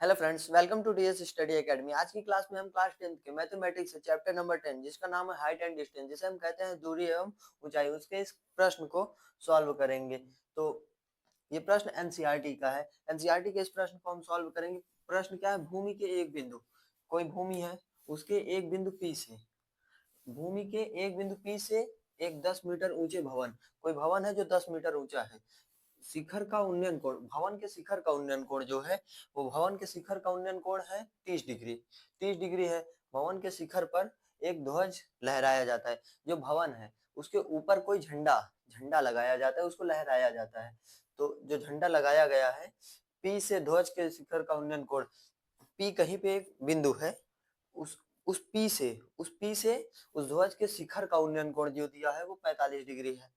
Hello friends, welcome to DS study academy. आज की class में हम क्लास 10th के मैथमेटिक्स से चैप्टर नंबर 10 जिसका नाम है हाइट एंड डिस्टेंस, जिसे हम कहते हैं दूरी एवं ऊंचाई, उसके इस प्रश्न को सॉल्व करेंगे। तो ये प्रश्न एनसीईआरटी का है। एनसीईआरटी के इस प्रश्न को हम सॉल्व करेंगे। प्रश्न क्या है? भूमि के एक बिंदु, कोई भूमि है, उसके एक बिंदु पी से, भूमि के एक बिंदु पी से एक 10 मीटर ऊंचे भवन, कोई भवन है जो 10 मीटर ऊंचा है। शिखर का उन्नयन कोण, भवन के शिखर का उन्नयन कोण जो है, वो भवन के शिखर का उन्नयन कोण है 30 डिग्री। 30 डिग्री है। भवन के शिखर पर एक ध्वज लहराया जाता है। जो भवन है उसके ऊपर कोई झंडा झंडा लगाया जाता है, उसको लहराया जाता है। तो जो झंडा लगाया गया है, पी से ध्वज के शिखर का उन्नयन कोण, पी कहीं पे एक बिंदु है, उस उस पी से उस ध्वज के शिखर का उन्नयन कोण जो दिया है वो 45 डिग्री है।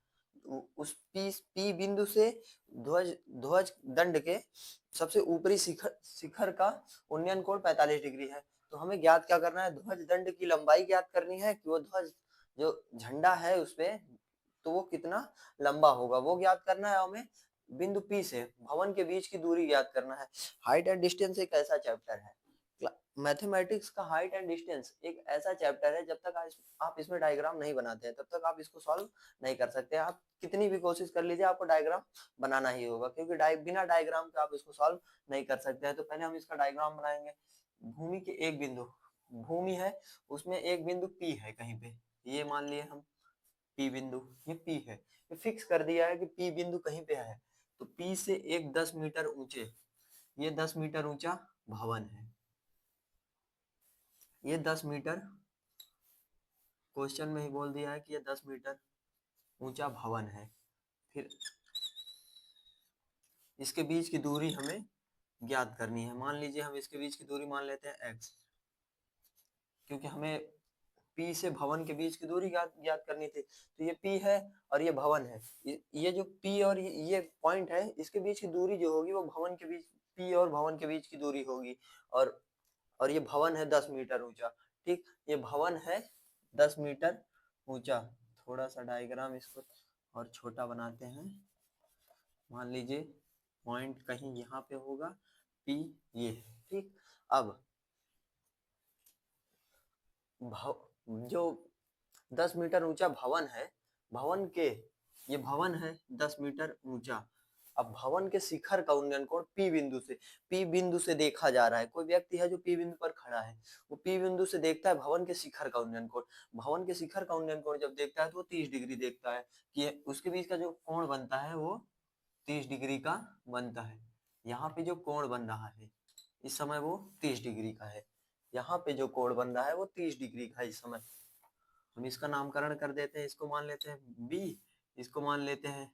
उस पी बिंदु से ध्वज ध्वज दंड के सबसे ऊपरी शिखर शिखर का उन्नयन कोण 45 डिग्री है। तो हमें ज्ञात क्या करना है? ध्वज दंड की लंबाई ज्ञात करनी है कि वो ध्वज जो झंडा है उसपे, तो वो कितना लंबा होगा वो ज्ञात करना है हमें। बिंदु पी से भवन के बीच की दूरी ज्ञात करना है। हाइट एंड डिस्टेंस एक ऐसा चैप्टर है, मैथमेटिक्स का हाइट एंड डिस्टेंस एक ऐसा चैप्टर है, जब तक आप इसमें डायग्राम नहीं बनाते हैं तब तक आप इसको सॉल्व नहीं कर सकते। आप कितनी भी कोशिश कर लीजिए, आपको डायग्राम बनाना ही होगा, क्योंकि बिना डायग्राम के आप इसको सॉल्व नहीं कर सकते हैं। तो पहले हम इसका डायग्राम बनाएंगे। भूमि के एक बिंदु, भूमि है, उसमें एक बिंदु पी है कहीं पे, ये मान लिए हम पी बिंदु, ये पी है, ये फिक्स कर दिया है कि पी बिंदु कहीं पे है। तो पी से एक 10 मीटर ऊंचे, ये 10 मीटर ऊंचा भवन है, ये 10 मीटर, क्वेश्चन में ही बोल दिया है कि ये 10 मीटर ऊंचा भवन है। फिर इसके बीच की दूरी हमें ज्ञात करनी है। मान लीजिए हम इसके बीच की दूरी मान लेते हैं x, क्योंकि हमें P से भवन के बीच की दूरी ज्ञात ज्ञात करनी थी। तो ये P है और ये भवन है। ये जो P और ये पॉइंट है, इसके बीच की दूरी जो होगी वो भवन के बीच, P और भवन के बीच की दूरी होगी। और ये भवन है 10 मीटर ऊंचा। ठीक, ये भवन है 10 मीटर ऊंचा। थोड़ा सा डायग्राम इसको और छोटा बनाते हैं। मान लीजिए पॉइंट कहीं यहाँ पे होगा, पी ये है। ठीक, अब जो 10 मीटर ऊंचा भवन है, भवन के, ये भवन है 10 मीटर ऊंचा। अब भवन के शिखर का उन्नयन कोण पी बिंदु से, पी बिंदु से देखा जा रहा है, कोई व्यक्ति है जो पी बिंदु पर खड़ा है, वो पी बिंदु से देखता है भवन के शिखर का उन्नयन कोण। भवन के शिखर का उन्नयन कोण जब देखता है तो वो 30 डिग्री देखता है, कि उसके बीच का जो कोण बनता है वो 30 डिग्री का बनता है। यहाँ पे जो कोण बन रहा है इस समय वो 30 डिग्री का है। यहाँ पे जो कोण बन रहा है वो 30 डिग्री का है इस समय। हम इसका नामकरण कर देते हैं, इसको मान लेते हैं बी, इसको मान लेते हैं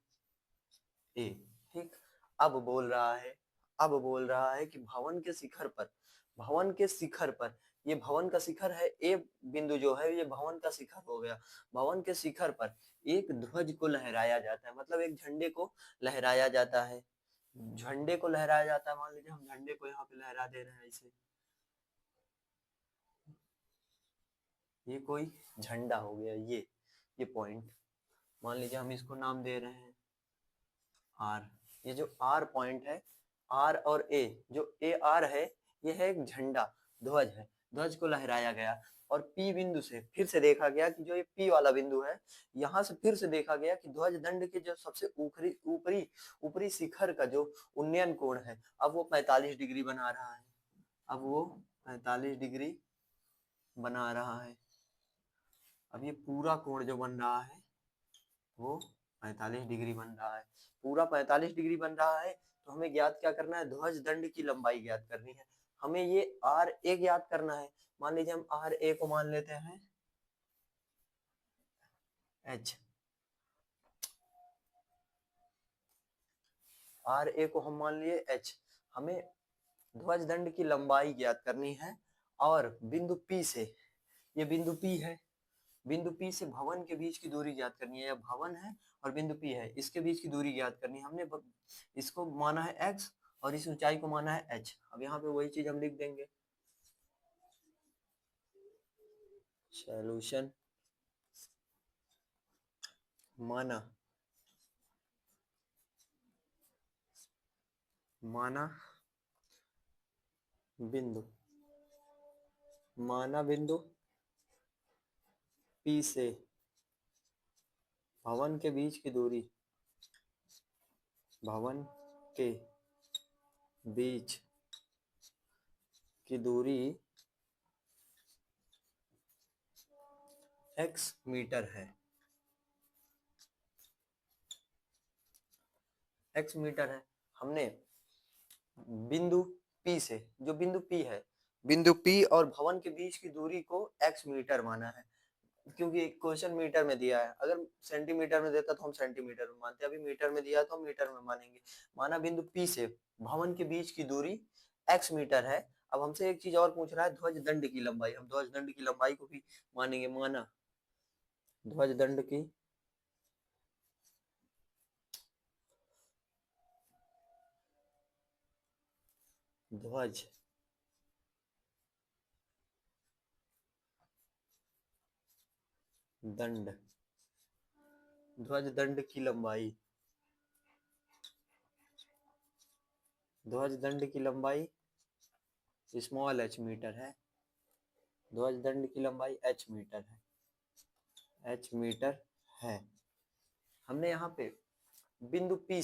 ए। ठीक, अब बोल रहा है, अब बोल रहा है कि भवन के शिखर पर, भवन के शिखर पर, ये भवन का शिखर है, ए बिंदु जो है ये भवन का शिखर हो गया। भवन के शिखर पर एक ध्वज को लहराया जाता है, मतलब एक झंडे को लहराया जाता है। झंडे को लहराया जाता है, मान लीजिए हम झंडे को यहाँ पे लहरा दे रहे हैं इसे, ये कोई झंडा हो गया, ये पॉइंट, मान लीजिए हम इसको नाम दे रहे हैं आर। ये जो आर पॉइंट है, आर और ए, जो ए आर है, ये है एक झंडा, ध्वज है, ध्वज को लहराया गया। और पी बिंदु से फिर से देखा गया कि जो ये पी वाला बिंदु है, यहाँ से फिर से देखा गया कि ध्वज दंड के जो सबसे ऊपरी ऊपरी ऊपरी शिखर का जो उन्नयन कोण है, अब वो 45 डिग्री बना रहा है, अब वो 45 डिग्री बना रहा है। अब ये पूरा कोण जो बन रहा है वो 45 डिग्री बन रहा है, पूरा 45 डिग्री बन रहा है। तो हमें ज्ञात क्या करना है? ध्वज दंड की लंबाई ज्ञात करनी है। हमें ये आर ए ज्ञात करना है। मान लीजिए हम आर ए को मान लेते हैं एच, आर ए को हम मान लिए एच। हमें ध्वज दंड की लंबाई ज्ञात करनी है और बिंदु पी से, ये बिंदु पी है, बिंदु पी से भवन के बीच की दूरी ज्ञात करनी है। यह भवन है और बिंदु पी है, इसके बीच की दूरी ज्ञात करनी है। हमने इसको माना है x और इस ऊंचाई को माना है h। अब यहाँ पे वही चीज हम लिख देंगे, सॉल्यूशन माना, माना बिंदु, माना बिंदु P से भवन के बीच की दूरी, भवन के बीच की दूरी x मीटर है, x मीटर है। हमने बिंदु P से, जो बिंदु P है, बिंदु P और भवन के बीच की दूरी को x मीटर माना है, क्योंकि क्वेश्चन मीटर में दिया है। अगर सेंटीमीटर में देता तो हम सेंटीमीटर में मानते, अभी मीटर में दिया तो हम मीटर में मानेंगे। माना बिंदु P से भवन के बीच की दूरी x मीटर है। अब हमसे एक चीज और पूछ रहा है, ध्वज दंड की लंबाई। हम ध्वज दंड की लंबाई को भी मानेंगे। माना ध्वज दंड की ध्वज दंड, ध्वज दंड की लंबाई, ध्वज दंड की लंबाई स्मॉल h मीटर है, ध्वज दंड की लंबाई h मीटर है, h मीटर है। हमने यहाँ पे बिंदु P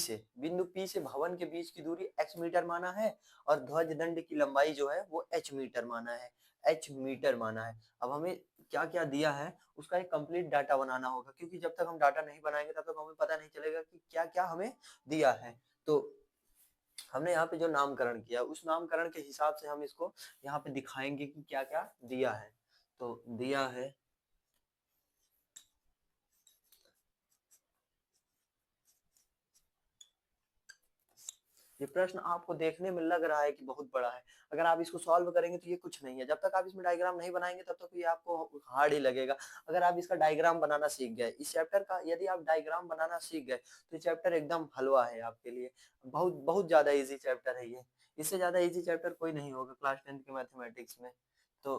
से भवन के बीच की दूरी x मीटर माना है, और ध्वज दंड की लंबाई जो है वो h मीटर माना है, h मीटर माना है। अब हमें क्या क्या दिया है उसका एक कंप्लीट डाटा बनाना होगा, क्योंकि जब तक हम डाटा नहीं बनाएंगे तब तक हमें पता नहीं चलेगा कि क्या क्या हमें दिया है। तो हमने यहाँ पे जो नामकरण किया, उस नामकरण के हिसाब से हम इसको यहाँ पे दिखाएंगे कि क्या क्या दिया है। तो दिया है ये प्रश्न आपको देखने में लग रहा है कि बहुत बड़ा है, अगर आप इसको सॉल्व करेंगे तो ये कुछ नहीं है। जब तक आप इसमें डायग्राम नहीं बनाएंगे तब तक ये आपको हार्ड ही लगेगा। अगर आप इसका डायग्राम बनाना सीख गए, इस चैप्टर का यदि आप डायग्राम बनाना सीख गए तो ये चैप्टर एकदम हलवा है आपके लिए। बहुत बहुत ज्यादा इजी चैप्टर है ये, इससे ज्यादा इजी चैप्टर कोई नहीं होगा क्लास 10th के मैथमेटिक्स में। तो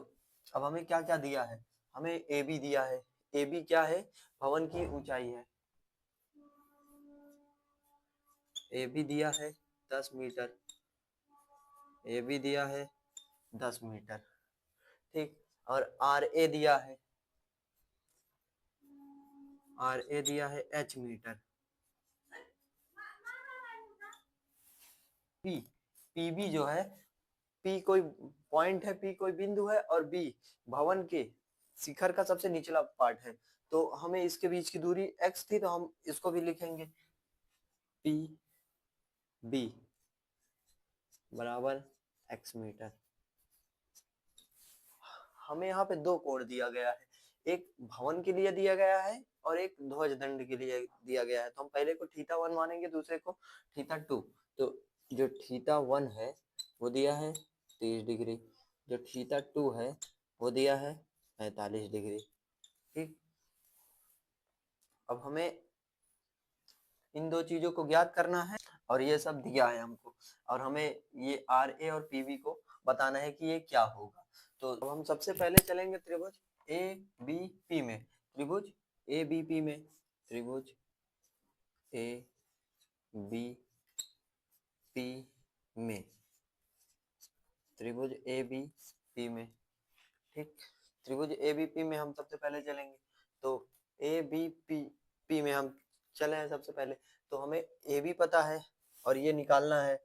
अब हमें क्या क्या दिया है, हमें ए बी दिया है। ए बी क्या है, भवन की ऊंचाई है। ए बी दिया है 10 मीटर, ए बी दिया है 10 मीटर, ठीक। और आर ए दिया है, आर ए दिया है h मीटर। पी, पी बी जो है, पी कोई पॉइंट है, पी कोई बिंदु है, और बी भवन के शिखर का सबसे निचला पार्ट है। तो हमें इसके बीच की दूरी x थी, तो हम इसको भी लिखेंगे पी बी बराबर x मीटर। हमें यहाँ पे दो कोण दिया गया है, एक भवन के लिए दिया गया है और एक ध्वज दंड के लिए दिया गया है। तो हम पहले को θ1 मानेंगे, दूसरे को θ2। तो जो θ1 है वो दिया है 30 डिग्री, जो θ2 है वो दिया है 45 डिग्री, ठीक। अब हमें इन दो चीजों को ज्ञात करना है और ये सब दिया है हमको, और हमें ये आर ए और पीबी को बताना है कि ये क्या होगा। तो अब हम सबसे पहले चलेंगे त्रिभुज ए बी पी में, त्रिभुज ए बी पी में, त्रिभुज ए बी पी में, त्रिभुज ए बी पी में, ठीक। त्रिभुज ए बी पी में हम सबसे पहले चलेंगे। तो ए बी पी पी में हम चले हैं सबसे पहले। तो हमें ए बी पता है और ये निकालना है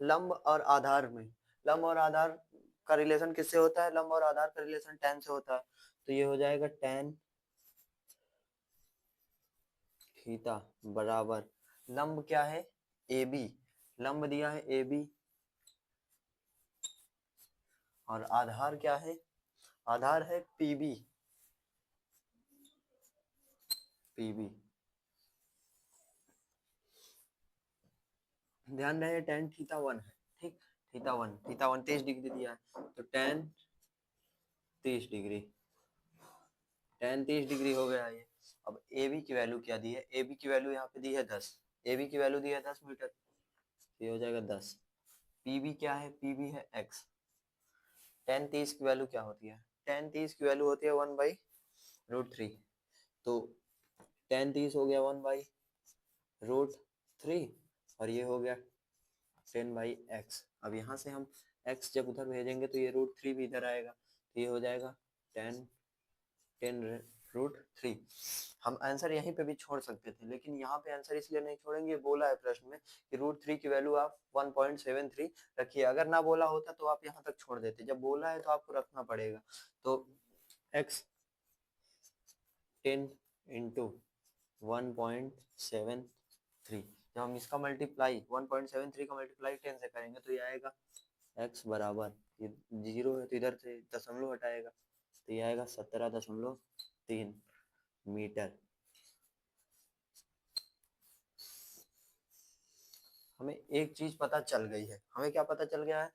लंब और आधार में। लंब और आधार का रिलेशन किससे होता है, लंब और आधार का रिलेशन tan से होता है। तो ये हो जाएगा tan थीटा बराबर, लंब क्या है ए बी, लंब दिया है ए बी, और आधार क्या है, आधार है पीबी, पीबी। ध्यान रहे tan θ1 है, ठीक। θ1 30 डिग्री दिया है, तो tan 30 डिग्री, tan 30 डिग्री हो गया ये। अब ए बी की वैल्यू क्या दी है, ए बी की वैल्यू यहाँ पे दी है 10, ए बी की वैल्यू दी है 10 मीटर, ये हो जाएगा 10। पी बी क्या है, पी बी है x। tan 30 की वैल्यू क्या होती है, tan 30 की वैल्यू होती है 1/√3। तो tan 30 हो गया 1/√3, और ये हो गया 10/x। अब यहाँ से हम x जब उधर भेजेंगे तो ये √3 भी इधर आएगा, तो ये हो जाएगा 10√3। हम आंसर यहीं पे भी छोड़ सकते थे, लेकिन यहाँ पे आंसर इसलिए नहीं छोड़ेंगे, बोला है प्रश्न में कि √3 की वैल्यू आप 1.73 रखिए। अगर ना बोला होता तो आप यहाँ तक छोड़ देते, जब बोला है तो आपको रखना पड़ेगा। तो x 10 इंटू 1.73, जब हम इसका मल्टीप्लाई 1.73 का मल्टीप्लाई 10 से करेंगे तो ये आएगा x बराबर, ये 0 है तो इधर से दशमलव हटाएगा, तो ये आएगा 17.3 मीटर। हमें एक चीज पता चल गई है। हमें क्या पता चल गया है?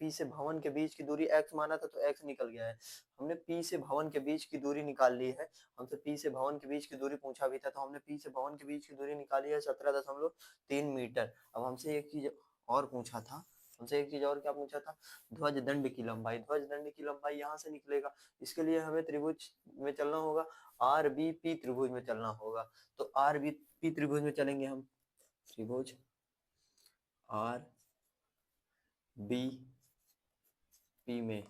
पी से भवन के बीच की दूरी x माना था तो x निकल गया है। हमने पी से भवन के बीच की दूरी निकाल ली है। हमसे पी से भवन के बीच की दूरी पूछा भी था, तो हमने पी से भवन के बीच की दूरी निकाली है 17.3 मीटर। अब हमसे एक चीज और पूछा था, हमसे एक चीज और क्या पूछा था? ध्वज दंड की लंबाई। ध्वज दंड की लंबाई यहाँ से निकलेगा, इसके लिए हमें त्रिभुज में चलना होगा, आर बी पी त्रिभुज में चलना होगा। तो आर बी पी त्रिभुज में चलेंगे हम, त्रिभुज आर बी पी में,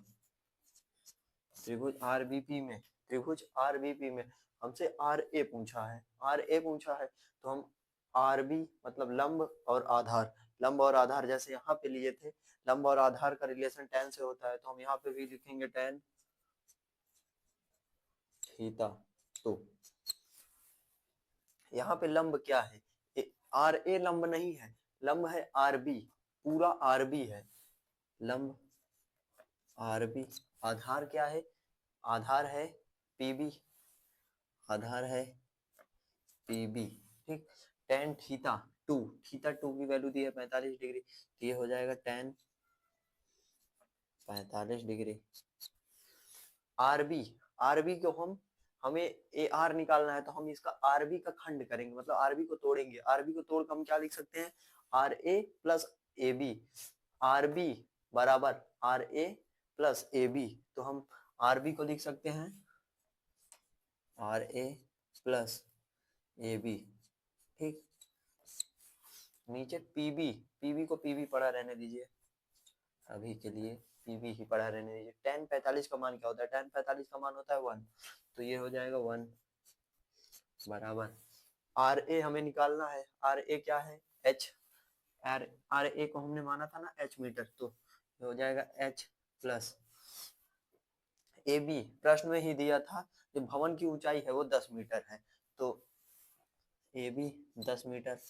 त्रिभुज आर बी पी में, त्रिभुज आर बी पी में हमसे आर ए पूछा है, आर ए पूछा है, तो हम आर बी मतलब लंब और आधार, लंब और आधार जैसे यहाँ पे लिए थे, लंब और आधार का रिलेशन tan से होता है, तो हम यहाँ पे भी लिखेंगे tan थीटा। तो यहाँ पे लंब क्या है? आर ए लंब नहीं है, लंब है आर बी, पूरा आर बी है लंब आर बी। आधार क्या है? आधार है पीबी, आधार है पीबी, ठीक। tan थीटा 2, थीटा 2 की वैल्यू दी है 45 डिग्री, तो ये हो जाएगा tan 45 डिग्री। आरबी, आरबी को हमें ए आर निकालना है, तो हम इसका आरबी का खंड करेंगे, मतलब आरबी को तोड़ेंगे। आरबी को तोड़ कर हम क्या लिख सकते हैं? R A plus A B, RB बराबर R A plus A B, तो हम आरबी को लिख सकते हैं R A plus A B, ठीक। नीचे पीबी, पीबी को पीबी पड़ा रहने दीजिए, अभी के लिए पीबी ही पड़ा रहने दीजिए। tan 45 का मान क्या होता है? tan 45 का मान होता है 1, तो ये हो जाएगा 1 बराबर आर ए हमें निकालना है। आर ए क्या है? एच। आर ए को हमने माना था ना एच मीटर, तो हो जाएगा एच प्लस ए बी, प्रश्न में ही दिया था जो भवन की ऊंचाई है वो 10 मीटर है, तो ए बी 10 मीटर।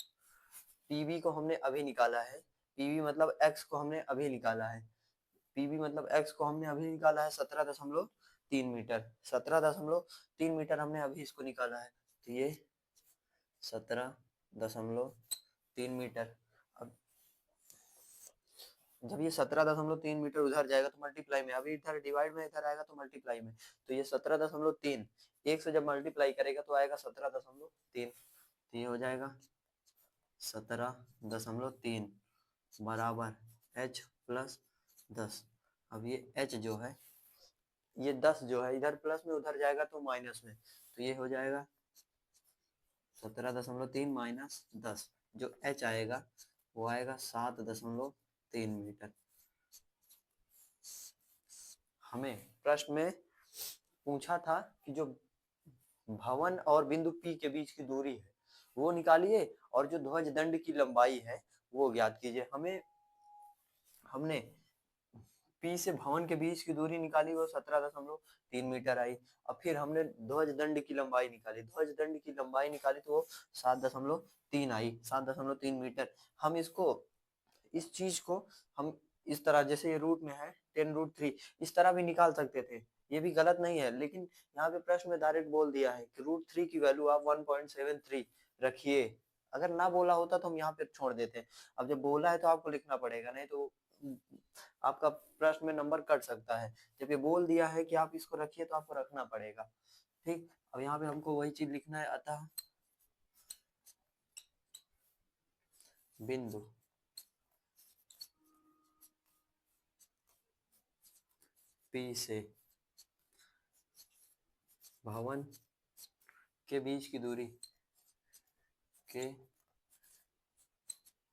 पीबी को हमने अभी निकाला है, पीबी मतलब एक्स को हमने अभी निकाला है, पीबी मतलब एक्स को हमने अभी निकाला है 17.3 मीटर, 17.3 मीटर हमने अभी इसको निकाला है, तो ये 17.3 मीटर। अब जब ये 17.3 मीटर उधर जाएगा तो मल्टीप्लाई में, अभी इधर डिवाइड में इधर आएगा तो मल्टीप्लाई में, तो ये 17.3 एक से जब मल्टीप्लाई करेगा तो आएगा 17.3, तो ये हो जाएगा 17.3 बराबर h प्लस 10। अब ये h जो है, ये 10 जो है इधर प्लस में उधर जाएगा तो माइनस में, तो ये हो जाएगा 17.3 माइनस 10, जो h आएगा वो आएगा 7.3 मीटर। हमें प्रश्न में पूछा था कि जो भवन और बिंदु P के बीच की दूरी है वो निकालिए, और जो ध्वज दंड की लंबाई है वो ज्ञात कीजिए। हमने P से भवन के बीच की दूरी निकाली, वो 17.3 मीटर आई। अब फिर हमने ध्वज दंड की लंबाई निकाली, ध्वज दंड की लंबाई निकाली तो वो 7.3 आई, 7.3 मीटर। हम इसको, इस चीज को हम इस तरह, जैसे ये रूट में है 10√3, इस तरह भी निकाल सकते थे, ये भी गलत नहीं है, लेकिन यहाँ पे प्रश्न में डायरेक्ट बोल दिया है कि √3 की वैल्यू आप 1.73 रखिए। अगर ना बोला होता तो हम यहाँ पे छोड़ देते। अब जब बोला है तो आपको लिखना पड़ेगा, नहीं तो आपका प्रश्न में नंबर कट सकता है। जब ये बोल दिया है कि आप इसको रखिए तो आपको रखना पड़ेगा, ठीक। अब यहाँ पे हमको वही चीज लिखना है, अतः बिंदु P से भवन के बीच की दूरी के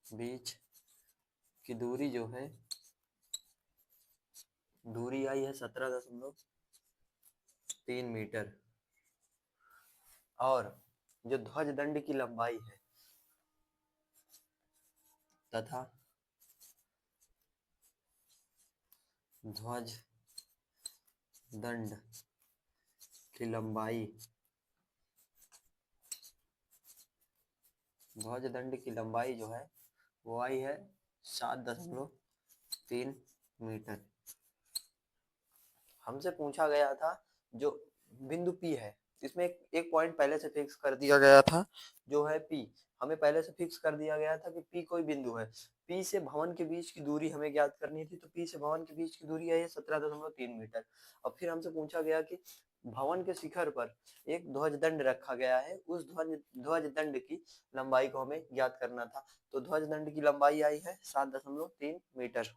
बीच की दूरी जो है, दूरी आई है 17.3 मीटर, और जो ध्वज दंड की लंबाई है तथा ध्वज दंड की लंबाई, ध्वज दंड की लंबाई जो है वो आई है 7.3 मीटर। हमसे पूछा गया था जो बिंदु P है, इसमें एक पॉइंट पहले से फिक्स कर दिया गया था जो है P। हमें पहले से फिक्स कर दिया गया था कि P कोई बिंदु है। P से भवन के बीच की दूरी हमें ज्ञात करनी थी, तो P से भवन के बीच की दूरी है 17.3 मीटर। और फिर हमसे पूछा गया कि भवन के शिखर पर एक ध्वज दंड रखा गया है, उस ध्वज दंड की लंबाई को हमें ज्ञात करना था। तो ध्वज दंड की लंबाई आई है 7.3 मीटर।